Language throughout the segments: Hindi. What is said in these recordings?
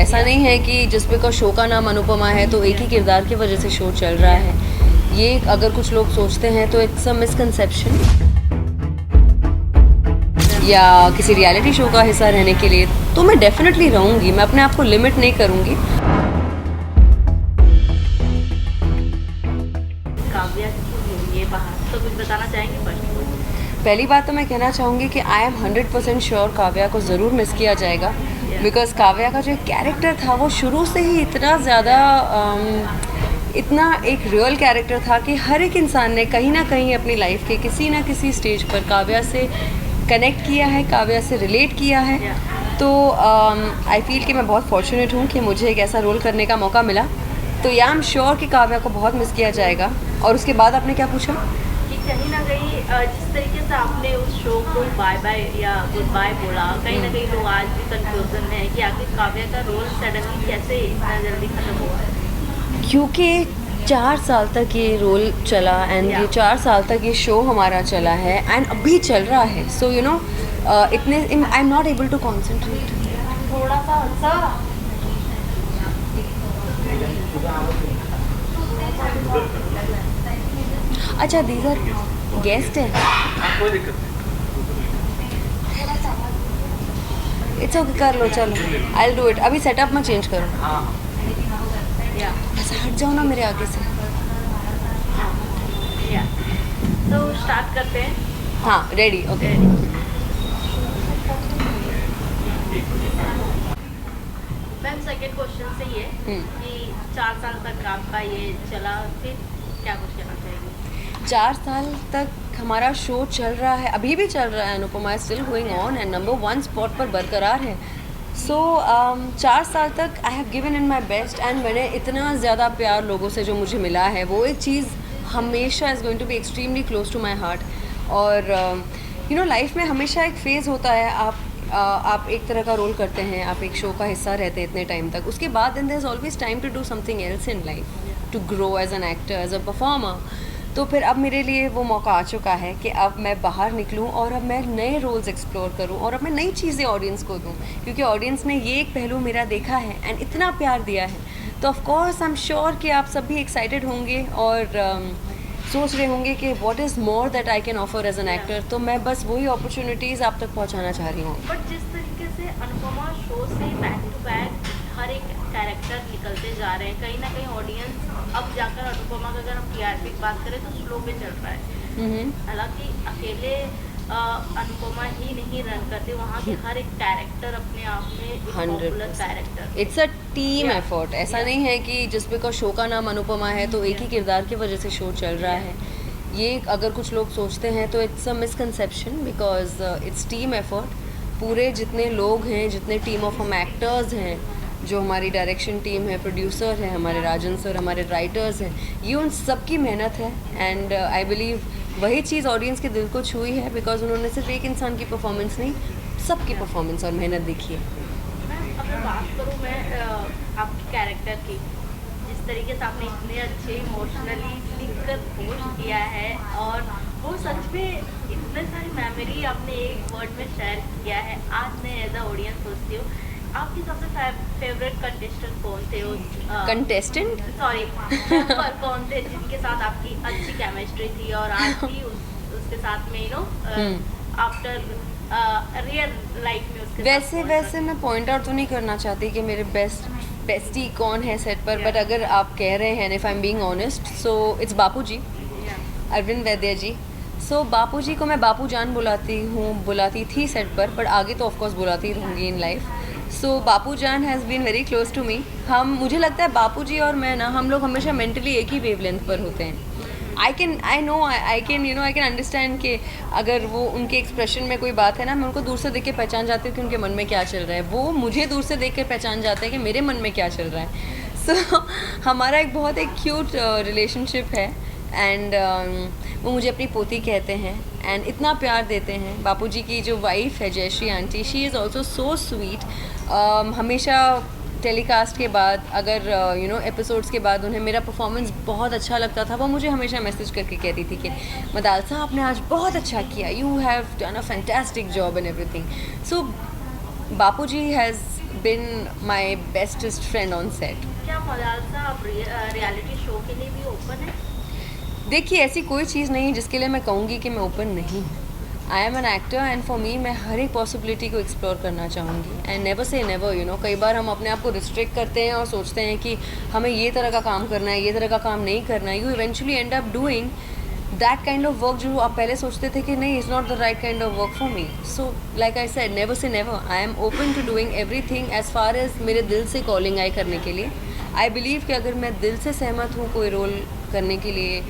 ऐसा नहीं है कि जिस बिकॉज शो का नाम अनुपमा है तो एक ही किरदार की वजह से शो चल रहा है। ये अगर कुछ लोग सोचते हैं तो इट्स अ मिसकंसेप्शन। या किसी रियलिटी शो का हिस्सा रहने के लिए तो मैं डेफिनेटली रहूँगी, मैं अपने आप को लिमिट नहीं करूँगी। काव्या ये बाहर तो कुछ बताना चाहेंगे फर्स्ट? पहली बात तो मैं कहना चाहूँगी कि आई एम 100% श्योर काव्या को ज़रूर मिस किया जाएगा, बिकॉज काव्या का जो कैरेक्टर था वो शुरू से ही इतना ज़्यादा इतना एक रियल कैरेक्टर था कि हर एक इंसान ने कहीं ना कहीं अपनी लाइफ के किसी ना किसी स्टेज पर काव्या से कनेक्ट किया है, काव्या से रिलेट किया है। तो आई फील कि मैं बहुत फॉर्चुनेट हूँ कि मुझे एक ऐसा रोल करने का मौका मिला। तो या आई एम श्योर कि काव्या को बहुत मिस किया जाएगा। और उसके बाद आपने क्या पूछा? कि कहीं ना कहीं जिस तरीके से आपने उस शो को बाय बाय या गुड बाय बोला, कहीं ना कहीं लोग आज भी कंफ्यूजन है कि आखिर काव्या का रोल सडनली कैसे इतना जल्दी खत्म हुआ। क्योंकि 4 साल तक ये रोल चला एंड ये 4 साल तक ये शो हमारा चला है एंड अभी चल रहा है। सो यू नो इतने I am not able to concentrate. थोड़ा सा अच्छा, दीज आर गेस्ट है, कोई दिक्कत नहीं। इट्स ओके, कर लो, चलो आई विल डू इट। अभी सेटअप में चेंज करो। हाँ ऐसा हट जाओ ना मेरे आगे से। तो स्टार्ट करते हैं। हाँ, ready, okay. Ma'am second question से ये कि 4 साल तक आपका ये चला, फिर क्या कुछ कहना चाहेंगे? 4 साल तक हमारा शो चल रहा है, अभी भी चल रहा है। Anupama still going on and number 1 spot पर बरकरार है। सो 4 साल तक I have given in my best and मैंने इतना ज़्यादा प्यार लोगों से जो मुझे मिला है वो एक चीज़ हमेशा is going to be extremely close to my heart. और यू नो लाइफ में हमेशा एक फेज़ होता है, आप एक तरह का रोल करते हैं, आप एक शो का हिस्सा रहते हैं इतने टाइम तक, उसके बाद then there is always time to do something else in life, to grow as an actor, as a performer. तो फिर अब मेरे लिए वो मौका आ चुका है कि अब मैं बाहर निकलूं और अब मैं नए रोल्स एक्सप्लोर करूं और अब मैं नई चीज़ें ऑडियंस को दूं, क्योंकि ऑडियंस ने ये एक पहलू मेरा देखा है एंड इतना प्यार दिया है। तो of course I am sure कि आप सब भी एक्साइटेड होंगे और सोच रहे होंगे कि what is more that I can offer as an actor. तो मैं बस वही अपॉर्चुनिटीज़ आप तक पहुँचाना चाह रही हूँ। बट जिस तरीके से अनुपमा शो से बैक टू बैक हर एक कैरेक्टर निकलते जा रहे हैं, कहीं ना कहीं ऑडियंस अब जाकर अनुपमा का अगर हम टीआरपी की बात करें तो स्लो पे चल रहा है। हालांकि अकेले अनुपमा ही नहीं रन करते, वहाँ के हर एक कैरेक्टर अपने आप में एक popular character. It's a team effort. ऐसा नहीं है कि जिस बिकॉज शो का नाम अनुपमा है तो एक ही किरदार की वजह से शो चल रहा है। ये अगर कुछ लोग सोचते हैं तो it's a misconception, because its team effort. पूरे जितने लोग हैं, जितने टीम ऑफ हम एक्टर्स हैं, जो हमारी डायरेक्शन टीम है, प्रोड्यूसर है, हमारे राजन सर, हमारे राइटर्स हैं, ये उन सब की मेहनत है एंड आई बिलीव वही चीज़ ऑडियंस के दिल को छुई है, बिकॉज उन्होंने सिर्फ एक इंसान की परफॉर्मेंस नहीं, सबकी परफॉर्मेंस और मेहनत देखी है। मैम अगर बात करूँ मैं आपके कैरेक्टर की, जिस तरीके से आपने इतने अच्छे इमोशनली लिखकर पोस्ट किया है और वो सच में इतने सारी मेमोरी आपने एक वर्ड में शेयर किया है, आज मैं एज अ ऑडियंस सोचती हूँ आपकी सबसे फेवरेट कंटेस्टेंट कौन थे? कंटेस्टेंट सॉरी कौन थे जिनके साथ आपकी अच्छी केमिस्ट्री थी और आज भी उसके साथ में you know after real life में उसके वैसे मैं पॉइंट आउट तो नहीं करना चाहती कि मेरे बेस्टी कौन है सेट पर, बट अगर आप कह रहे हैं, if I am being honest, so it's Bapu ji, Arvind Vaidya ji. सो बापू जी को मैं बापू जान बुलाती थी सेट पर आगे तो ऑफकोर्स बुलाती रहूँगी इन लाइफ। सो बापू जान has been very close to me. मुझे लगता है बापू जी और मैं ना, हम लोग हमेशा मेंटली एक ही वेवलेंथ पर होते हैं। आई कैन अंडरस्टैंड कि अगर वो उनके एक्सप्रेशन में कोई बात है ना, मैं उनको दूर से देख के पहचान जाती हूँ कि उनके मन में क्या चल रहा है, वो मुझे दूर से देख के पहचान जाते हैं कि मेरे मन में क्या चल रहा है। सो हमारा एक बहुत एक क्यूट रिलेशनशिप है एंड वो मुझे अपनी पोती कहते हैं एंड इतना प्यार देते हैं। बापूजी की जो वाइफ है Jayshree aunty, she is also so sweet. हमेशा टेलीकास्ट के बाद अगर यू नो एपिसोड्स के बाद उन्हें मेरा परफॉर्मेंस बहुत अच्छा लगता था, वो मुझे हमेशा मैसेज करके कहती थी कि मदालसा आपने आज बहुत अच्छा किया, you have done a fantastic job in everything. So Bapuji has been my bestest friend on set. क्या मलालसा आप रियलिटी शो के लिए भी ओपन है? देखिए, ऐसी कोई चीज़ नहीं जिसके लिए मैं कहूँगी कि मैं ओपन नहीं हूँ. I am an actor and for me मैं हर एक पॉसिबिलिटी को एक्सप्लोर करना चाहूँगी. And never say never, you know. कई बार हम अपने आप को रिस्ट्रिक्ट करते हैं और सोचते हैं कि हमें ये तरह का काम करना है, ये तरह का काम नहीं करना है. You eventually end up doing that kind of work जो आप पहले सोचते थे कि नहीं, is not the right kind of work for me. So like I said, never say never. I am open to doing everything as far as मेरे दिल से कॉलिंग आई करने के लिए. आई बिलीव कि अगर मैं दिल से सहमत हूँ कोई रोल करने के लिए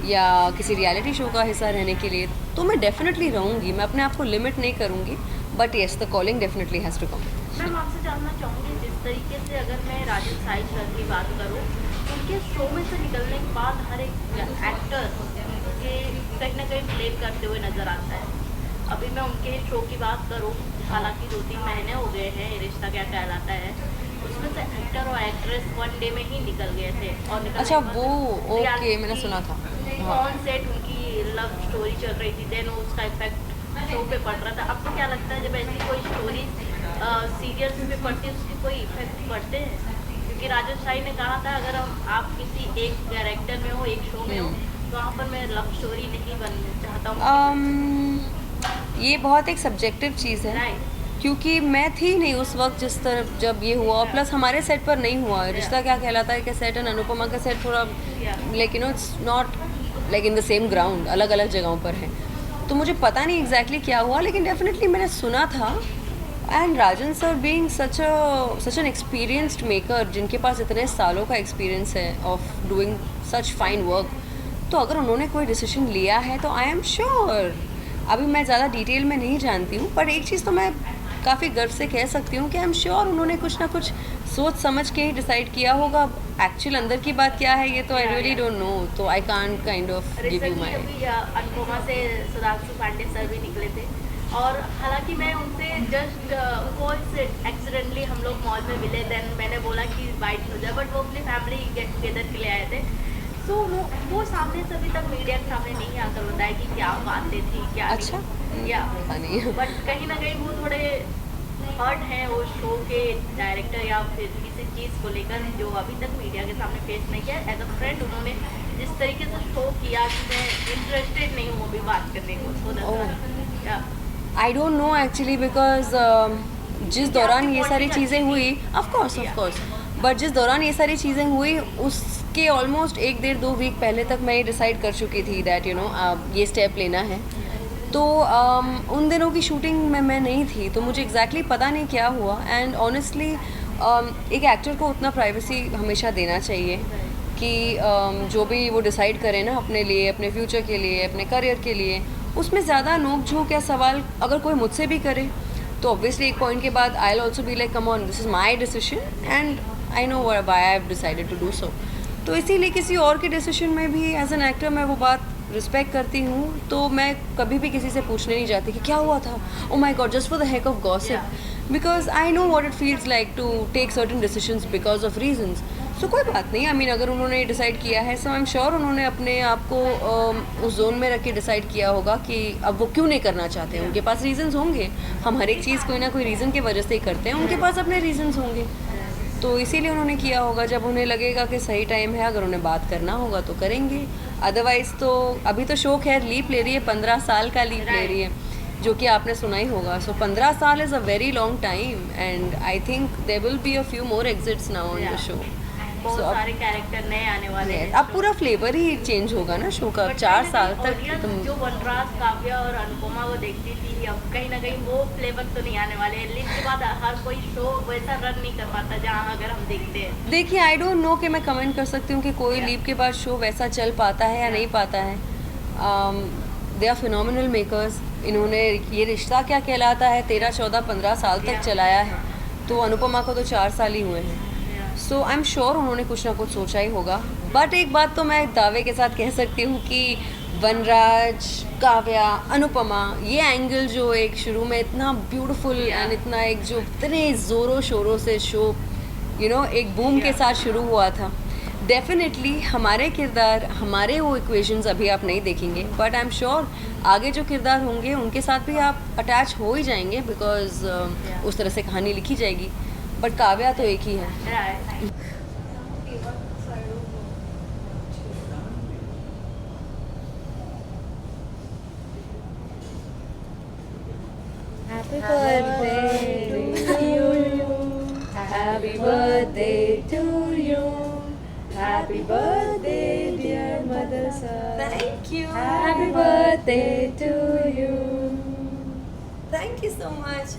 या किसी रियलिटी शो का हिस्सा रहने के लिए, तो मैं डेफिनेटली रहूँगी. मैं अपने आप को लिमिट नहीं करूँगी. But yes, the calling definitely has to come. Ma'am आपसे जानना चाहूँगी, जिस तरीके से अगर मैं राजन साई सर की बात करूँ, उनके शो में से निकलने के बाद हर एक एक्टर के कहीं ना कहीं ब्लेम करते हुए नजर आता है. अभी मैं उनके शो की बात करूँ, हालांकि 2-3 महीने हो गए हैं, ये रिश्ता क्या कहलाता है, उसमें से एक्टर और एक्ट्रेस 1 डे में ही निकल गए थे. और अच्छा, वो ओके, मैंने सुना था. ऑन सेट उनकी लव स्टोरी चल रही थी, देन उसका इफेक्ट शो पे पड़ रहा था. आपको क्या लगता है जब ऐसी कोई स्टोरी सीरियल्स पे पड़ती है उसके कोई इफेक्ट पड़ते हैं? क्योंकि राजन शाही ने कहा था अगर आप किसी एक कैरेक्टर में हो, एक शो में हो, तो वहाँ पर मैं लव स्टोरी नहीं बनना चाहता हूँ. ये बहुत एक सब्जेक्टिव चीज़ है. राइट. क्योंकि मैं थी नहीं उस वक्त जिस तरह जब ये हुआ. और प्लस हमारे सेट पर नहीं हुआ. रिश्ता क्या कहलाता है कि सेट एंड अनुपमा का सेट थोड़ा like you know it's not like in the same ground, अलग अलग जगहों पर है. तो मुझे पता नहीं एग्जैक्टली क्या हुआ, लेकिन डेफिनेटली मैंने सुना था. And Rajan sir being such an experienced maker, जिनके पास इतने सालों का एक्सपीरियंस है of doing such fine work, तो अगर उन्होंने कोई डिसीजन लिया है तो आई एम श्योर. अभी मैं ज़्यादा डिटेल में नहीं जानती हूँ, पर एक चीज़ तो मैं काफ़ी गर्व से कह सकती हूँ कि आई एम श्योर उन्होंने कुछ ना कुछ सोच समझ के ही डिसाइड किया होगा. एक्चुअल अंदर की बात क्या है ये तो आई रियली डोंट नो, तो I can't kind of give you my. Anupama से सुधांशु पांडे सर भी निकले थे, और हालांकि मैं उनसे जस्ट उनको एक्सीडेंटली हम लोग मॉल में मिले, देन मैंने बोला कि बाइट हो जाए, बट वो अपनी फैमिली गेट टुगेदर के लिए आए थे. सो वो सामने से अभी तक मीडिया के सामने नहीं आकर बताया कि क्या बातें थी क्या. अच्छा, या नहीं. बट कहीं ना कहीं वो थोड़े हर्ट हैं वो शो के डायरेक्टर या फिर किसी चीज़ को लेकर जो अभी तक मीडिया के सामने फेस नहीं किया. एज अ फ्रेंड उन्होंने जिस तरीके से शो किया कि मैं इंटरेस्टेड नहीं हूँ अभी बात करने को. So I don't know actually, because जिस दौरान ये सारी चीज़ें हुई, ऑफ कोर्स, बट जिस दौरान ये सारी चीज़ें हुई उसके ऑलमोस्ट 1-1.5-2 वीक पहले तक मैं ये डिसाइड कर चुकी थी दैट यू नो ये स्टेप लेना है. तो उन दिनों की शूटिंग में मैं नहीं थी, तो मुझे एग्जैक्टली पता नहीं क्या हुआ. एंड ऑनेस्टली एक एक्टर को उतना प्राइवेसी हमेशा देना चाहिए कि जो भी वो डिसाइड करे ना अपने लिए, अपने फ्यूचर के लिए, अपने करियर के लिए, उसमें ज़्यादा नोक झोंक या सवाल अगर कोई मुझसे भी करे तो ऑब्वियसली एक पॉइंट के बाद I will also be like come on, this is my decision and I know why I have decided to do so. तो इसीलिए किसी और के डिसीजन में भी एज एन एक्टर मैं वो बात रिस्पेक्ट करती हूँ. तो मैं कभी भी किसी से पूछने नहीं जाती कि क्या हुआ था, oh my god, just for the heck of gossip, because I know what it feels like to take certain decisions because of reasons. So कोई बात नहीं. आई मीन अगर उन्होंने डिसाइड किया है सो आई एम श्योर उन्होंने अपने आप को उस जोन में रख के डिसाइड किया होगा कि अब वो क्यों नहीं करना चाहते हैं. उनके पास रीजंस होंगे. हम हर एक चीज़ कोई ना कोई रीज़न की वजह से ही करते हैं. उनके पास अपने रीजंस होंगे, तो इसीलिए उन्होंने किया होगा. जब उन्हें लगेगा कि सही टाइम है, अगर उन्हें बात करना होगा तो करेंगे. अदरवाइज़ तो अभी तो शो खैर लीप ले रही है, 15 साल का लीप ले रही है, जो कि आपने सुना ही होगा. सो 15 साल is a very long time and I think there will be a few more exits now on the show. बहुत सारे कैरेक्टर नए आने वाले हैं. अब पूरा फ्लेवर ही चेंज होगा ना शो का. 4 साल तक जो वनराज, काव्या और अनुपमा वो देखती थी, अब कहीं ना कहीं वो फ्लेवर तो नहीं आने वाले. लीप के बाद हर कोई शो वैसा रन नहीं कर पाता जहाँ अगर हम देखते हैं. देखिए, आई डोंट नो कि मैं कमेंट कर सकती हूँ कि कोई लीप के बाद शो वैसा चल पाता है या नहीं पाता है. They are phenomenal makers. इन्होंने ये रिश्ता क्या कहलाता है 13, 14, 15 साल तक चलाया है. तो अनुपमा को तो 4 साल ही हुए हैं. सो आई एम श्योर उन्होंने कुछ ना कुछ सोचा ही होगा. बट एक बात तो मैं दावे के साथ कह सकती हूँ कि वनराज, काव्या, अनुपमा, ये एंगल जो एक शुरू में इतना ब्यूटीफुल एंड इतना एक जो इतने ज़ोरों शोरों से शो यू नो एक बूम के साथ शुरू हुआ था, डेफिनेटली हमारे किरदार, हमारे वो इक्वेशंस अभी आप नहीं देखेंगे. बट आई एम श्योर आगे जो किरदार होंगे उनके साथ भी आप अटैच हो ही जाएंगे, बिकॉज उस तरह से कहानी लिखी जाएगी. बट काव्या तो एक ही है. Right. Happy birthday to you. Happy birthday to you. Happy birthday, dear mother sir. Thank you. Happy birthday to you. Thank you so much.